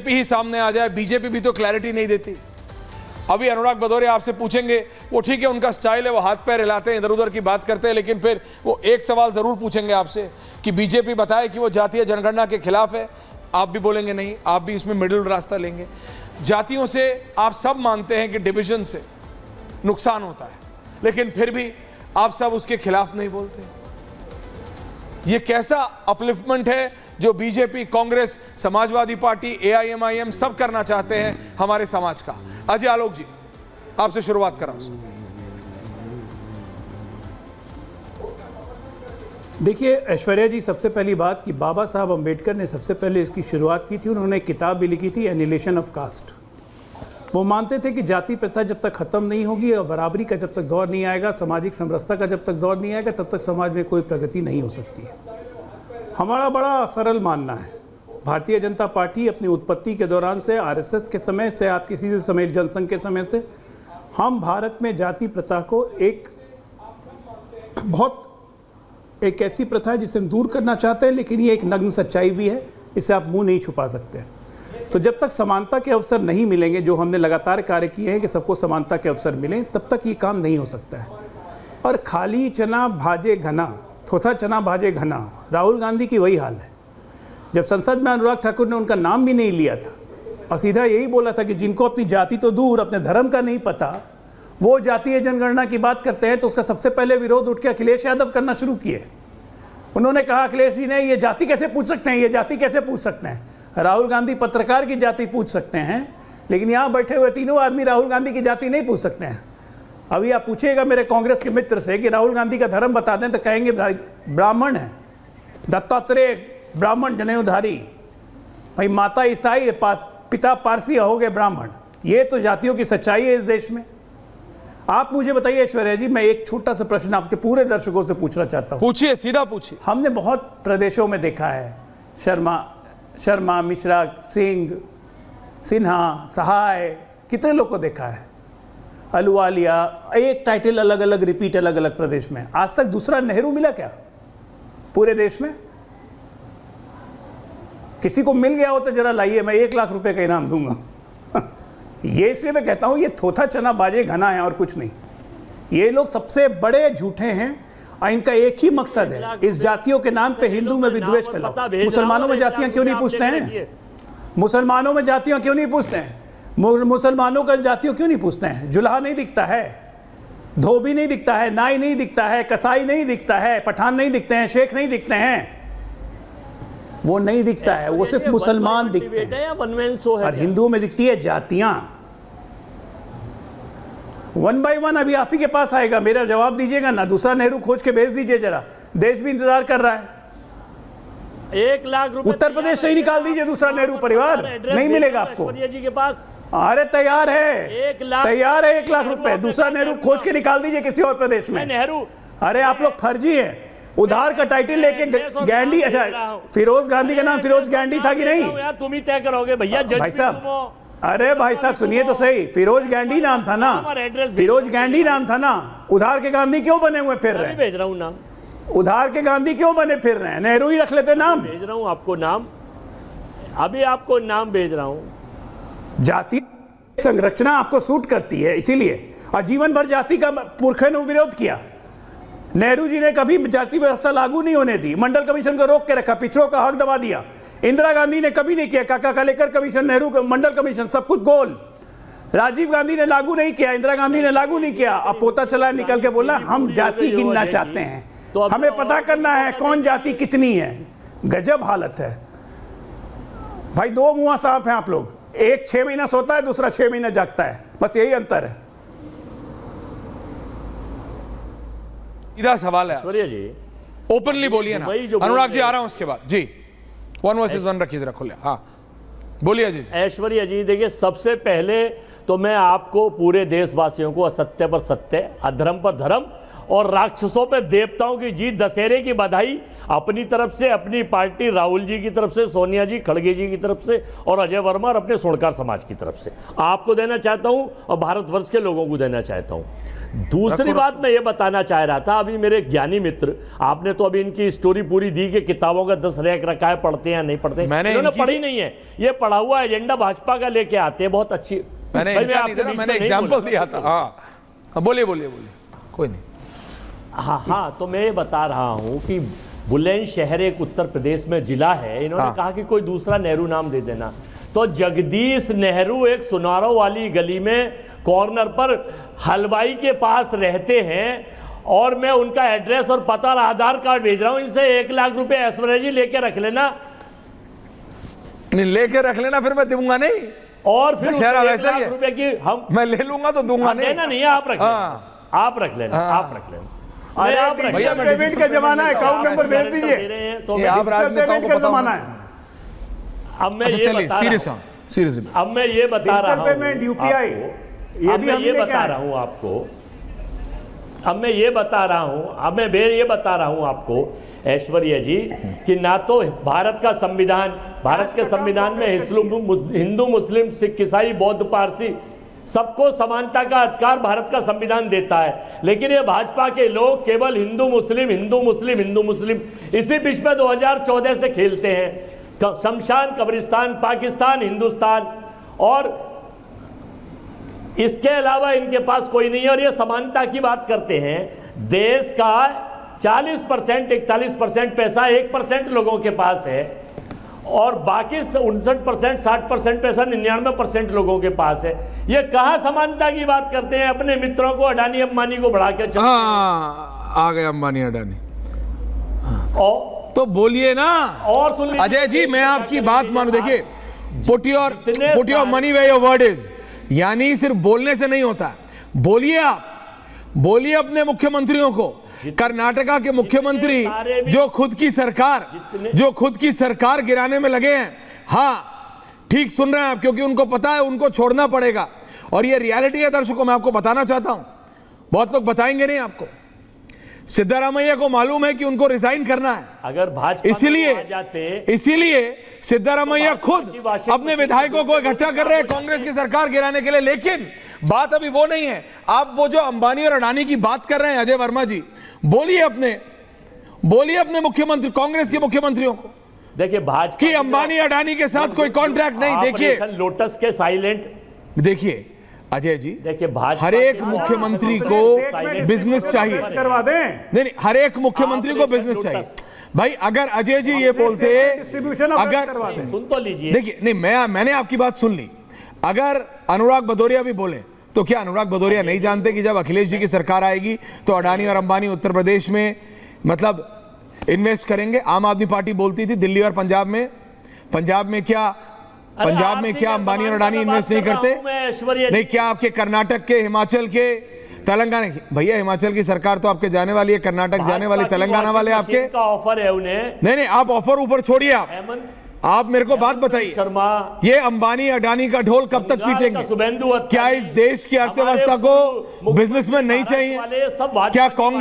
BJP ही सामने आ जाए। BJP भी तो क्लैरिटी नहीं देती। अभी अनुराग भदौरिया आपसे पूछेंगे, वो ठीक है उनका स्टाइल है, वो हाथ पैर हिलाते हैं, इधर उधर की बात करते हैं, लेकिन फिर वो एक सवाल जरूर पूछेंगे आपसे कि बीजेपी बताए कि वो जातीय जनगणना के खिलाफ है। आप भी बोलेंगे नहीं, आप भी इसमें मिडिल रास्ता लेंगे। जातियों से आप सब मानते हैं कि डिवीजन से नुकसान होता है, लेकिन फिर भी आप सब उसके खिलाफ नहीं बोलते। ये कैसा अपलिफ्टमेंट है जो BJP, Congress, Samajwadi party, AIMIM सब करना चाहते हैं हमारे समाज का। अजय आलोक जी, आपसे शुरुआत कर रहा हूं। देखिए ऐश्वर्या जी, सबसे पहली बात कि बाबा साहब अंबेडकर ने सबसे पहले इसकी शुरुआत की थी। उन्होंने एक किताब भी लिखी थी, एनिहिलेशन ऑफ कास्ट। वो मानते थे कि जाति प्रथा जब तक खत्म नहीं होगी और बराबरी का जब तक दौर नहीं आएगा, सामाजिक समरसता का जब तक दौर नहीं आएगा, तब तक समाज में कोई प्रगति नहीं हो सकती है। हमारा बड़ा सरल मानना है, भारतीय जनता पार्टी अपनी उत्पत्ति के दौरान से, RSS के समय से, आप किसी से समय जनसंघ के समय से, हम भारत में जाति प्रथा को एक ऐसी प्रथा है जिसे हम दूर करना चाहते हैं, लेकिन ये एक नग्न सच्चाई भी है, इसे आप मुंह नहीं छुपा सकते। तो जब तक समानता के अवसर नहीं मिलेंगे, जो हमने लगातार कार्य किए हैं कि सबको समानता के अवसर मिलें, तब तक ये काम नहीं हो सकता है। और खाली चना भाजे घना, थोथा चना भाजे घना, राहुल गांधी की वही हाल है। जब संसद में अनुराग ठाकुर ने उनका नाम भी नहीं लिया था और सीधा यही बोला था कि जिनको अपनी जाति तो दूर, अपने धर्म का नहीं पता, वो जातीय जनगणना की बात करते हैं, तो उसका सबसे पहले विरोध उठ के अखिलेश यादव करना शुरू किए। उन्होंने कहा अखिलेश जी ने, ये जाति कैसे पूछ सकते हैं, ये जाति कैसे पूछ सकते हैं। राहुल गांधी पत्रकार की जाति पूछ सकते हैं, लेकिन यहाँ बैठे हुए तीनों आदमी राहुल गांधी की जाति नहीं पूछ सकते हैं। अभी आप पूछिएगा मेरे कांग्रेस के मित्र से कि राहुल गांधी का धर्म बता दें, तो कहेंगे ब्राह्मण है, दत्तात्रेय ब्राह्मण जनेऊधारी, भाई माता ईसाई है, पिता पारसी, हो गए ब्राह्मण। ये तो जातियों की सच्चाई है इस देश में। आप मुझे बताइए ऐश्वर्या जी, मैं एक छोटा सा प्रश्न आपके पूरे दर्शकों से पूछना चाहता हूँ। पूछिए, सीधा पूछिए। हमने बहुत प्रदेशों में देखा है, शर्मा, मिश्रा, सिंह, सिन्हा, सहाय, कितने लोग को देखा है, अहलुवालिया, एक टाइटल अलग अलग रिपीट अलग अलग प्रदेश में। आज तक दूसरा नेहरू मिला क्या पूरे देश में? किसी को मिल गया हो तो जरा लाइए, मैं 1 लाख रुपए का इनाम दूंगा। ये इसलिए मैं कहता हूं ये थोथा चना बाजे घना है और कुछ नहीं। ये लोग सबसे बड़े झूठे हैं और इनका एक ही मकसद है, इस जातियों के नाम पे हिंदू में विद्वेष फैलाओ। मुसलमानों में जातियां क्यों नहीं पूछते हैं? मुसलमानों में जातियां क्यों नहीं पूछते हैं? मुसलमानों का जातियों क्यों नहीं पूछते हैं? जुल्हा नहीं दिखता है, धोबी नहीं दिखता है, नाई नहीं दिखता है, कसाई नहीं दिखता है, पठान नहीं दिखते हैं, शेख नहीं दिखते हैं, वो नहीं दिखता है, वो सिर्फ मुसलमान दिखते हैं। और हिंदुओं में दिखती है जातियां। 1 by 1 अभी आप ही के पास आएगा, मेरा जवाब दीजिएगा ना। दूसरा नेहरू खोज के भेज दीजिए जरा, देश भी इंतजार कर रहा है। 1 लाख रुपए उत्तर प्रदेश से ही निकाल दीजिए दूसरा नेहरू परिवार, नहीं मिलेगा आपको। जी के पास अरे तैयार है, 1 लाख, तैयार है 1 लाख रुपए। दूसरा नेहरू खोज के निकाल दीजिए किसी और प्रदेश में। नेहरू, अरे आप लोग फर्जी है, उधार का टाइटल लेके गैंडी, अच्छा फिरोज गांधी का नाम फिरोज गैंडी था कि नहीं? यार तुम ही तय करोगे भैया। भाई साहब, अरे भाई साहब सुनिए तो सही, फिरोज गैंडी नाम था ना, फिरोज गैंडी नाम था ना। उधार के गांधी क्यों बने हुए फिर रहे हैं? भेज रहा हूँ नाम, उधार के गांधी क्यों बने फिर रहे हैं? नेहरू ही रख लेते नाम। भेज रहा हूँ आपको नाम, अभी आपको नाम भेज रहा हूँ। जाति संरचना आपको सूट करती है, इसीलिए और जीवन भर जाति का पुरखों ने विरोध किया। नेहरू जी ने कभी जाति व्यवस्था लागू नहीं होने दी, मंडल कमीशन को रोक के रखा, पिछड़ों का हक दबा दिया। इंदिरा गांधी ने कभी नहीं किया, काका कालेकर कमीशन, नेहरू का मंडल कमीशन, सब कुछ गोल। राजीव गांधी ने लागू नहीं किया, इंदिरा गांधी ने लागू नहीं किया। अब पोता चला निकल के बोला हम जाति गिनना चाहते हैं, तो हमें पता करना है कौन जाति कितनी है। गजब हालत है भाई। 2 मुआ साहब हैं आप लोग, एक 6 महीना सोता है, दूसरा 6 महीना जागता है, बस यही अंतर है। सीधा सवाल है, ऐश्वर्या जी ओपनली बोलिए ना। अनुराग जी आ रहा हूं उसके बाद जी। 1 versus 1 रखिए जरा खुले। हाँ बोलिए जी। ऐश्वर्या जी देखिए, सबसे पहले तो मैं आपको पूरे देशवासियों को असत्य पर सत्य, अधर्म पर धर्म और राक्षसों पर देवताओं की जीत, दशहरे की बधाई अपनी तरफ से, अपनी पार्टी राहुल जी की तरफ से, सोनिया जी, खड़गे जी की तरफ से और अजय वर्मा और अपने सोनकार समाज की तरफ से आपको देना चाहता हूं और भारतवर्ष के लोगों को देना चाहता हूं। दूसरी बात मैं ये बताना चाह रहा था, अभी मेरे ज्ञानी मित्र, आपने तो अभी इनकी स्टोरी पूरी दी कि किताबों का 10 रैक रखा है, पढ़ते हैं या नहीं पढ़ते। इन्होंने पढ़ी नहीं है, ये पढ़ा हुआ एजेंडा भाजपा का लेके आते हैं, बहुत अच्छी। मैंने एग्जाम्पल दिया था। हाँ बोलिए बोलिए बोलिए, कोई नहीं। हाँ, तो मैं ये बता रहा हूँ कि बुलंदशहर एक उत्तर प्रदेश में जिला है, इन्होंने कहा कि कोई दूसरा नेहरू नाम दे देना, तो जगदीश नेहरू एक सुनारों वाली गली में कॉर्नर पर हलवाई के पास रहते हैं, और मैं उनका एड्रेस और पता और आधार कार्ड भेज रहा हूं, इनसे 1 लाख रुपए ऐश्वर्या जी लेके रख लेना। नहीं लेके रख लेना, फिर मैं दूंगा नहीं, और फिर दशहरा वैसा ही है, रुपए की हम मैं ले लूंगा तो दूंगा नहीं। देना नहीं है, आप रख लेना, आप रख लेना, आप रख लेना। भैया पेमेंट का जमाना है, अकाउंट नंबर भेज दीजिए, तो आप राजनेताओं को जमाना है। अब मैं ये बता सीरियस अब मैं ये बता रहा हूं पेमेंट यूपीआई, ये भी हम ये बता रहा हूं आपको, अब मैं ये बता रहा हूं आपको ऐश्वर्या जी, कि ना तो भारत का संविधान, भारत के संविधान में हिंदू मुस्लिम सिख ईसाई बौद्ध पारसी सबको समानता का अधिकार भारत का संविधान देता है, लेकिन ये भाजपा के लोग केवल हिंदू मुस्लिम हिंदू मुस्लिम हिंदू मुस्लिम इसी बीच में 2014 से खेलते हैं। शमशान कब्रिस्तान पाकिस्तान हिंदुस्तान, और इसके अलावा इनके पास कोई नहीं है। और ये समानता की बात करते हैं, देश का 40% 41% पैसा 1% लोगों के पास है, और बाकी 59% 60% पैसा 99% लोगों के पास है। ये कहाँ समानता की बात करते हैं? अपने मित्रों को अडानी अंबानी को बढ़ा के आ गए अंबानी अडानी, और तो बोलिए ना। और सुन अजय जी, मैं आपकी बात मानू, देखिए, put your money where your word is, यानी सिर्फ बोलने से नहीं होता, बोलिए, आप बोलिए अपने मुख्यमंत्रियों को। कर्नाटका के मुख्यमंत्री जो खुद की सरकार गिराने में लगे हैं, हाँ ठीक सुन रहे हैं आप, क्योंकि उनको पता है उनको छोड़ना पड़ेगा, और ये रियलिटी है दर्शकों, मैं आपको बताना चाहता हूं, बहुत लोग बताएंगे नहीं आपको। सिद्धारामैया को मालूम है कि उनको रिजाइन करना है, अगर भाजपा इसीलिए सिद्धारामैया खुद अपने विधायकों को इकट्ठा कर रहे हैं कांग्रेस की सरकार गिराने के लिए। लेकिन बात अभी वो नहीं है, आप वो जो अंबानी और अडानी की बात कर रहे हैं अजय वर्मा जी, बोलिए अपने मुख्यमंत्री, कांग्रेस के मुख्यमंत्रियों को, देखिए भाजपा कि अंबानी अडानी के साथ कोई कॉन्ट्रैक्ट नहीं। देखिए लोटस के साइलेंट, देखिए अजय जी, देखिए हर एक मुख्यमंत्री को बिजनेस चाहिए, करवा दें। नहीं, हर एक मुख्यमंत्री को बिजनेस चाहिए भाई। अगर अजय जी ये बोलते, अगर सुन तो लीजिए, देखिए, नहीं मैंने आपकी बात सुन ली, अगर अनुराग भदौरिया भी बोले, तो क्या अनुराग भदौरिया नहीं जानते कि जब अखिलेश जी की सरकार आएगी तो अडानी और अंबानी उत्तर प्रदेश में मतलब इन्वेस्ट करेंगे? आम आदमी पार्टी बोलती थी दिल्ली और पंजाब में क्या अंबानी और अडानी इन्वेस्ट नहीं करते? नहीं, क्या आपके कर्नाटक के, हिमाचल के, तेलंगाना की, भैया हिमाचल की सरकार तो आपके जाने वाली है, कर्नाटक जाने वाली, तेलंगाना वाले आपके ऑफर है उन्हें। नहीं, आप ऑफर ऊपर छोड़िए, आप मेरे को बात बताइए, ये अंबानी अडानी का ढोल कब तक पीटेंगे? क्या इस देश की अर्थव्यवस्था को बिजनेसमैन नहीं चाहिए? क्या कांग्रेस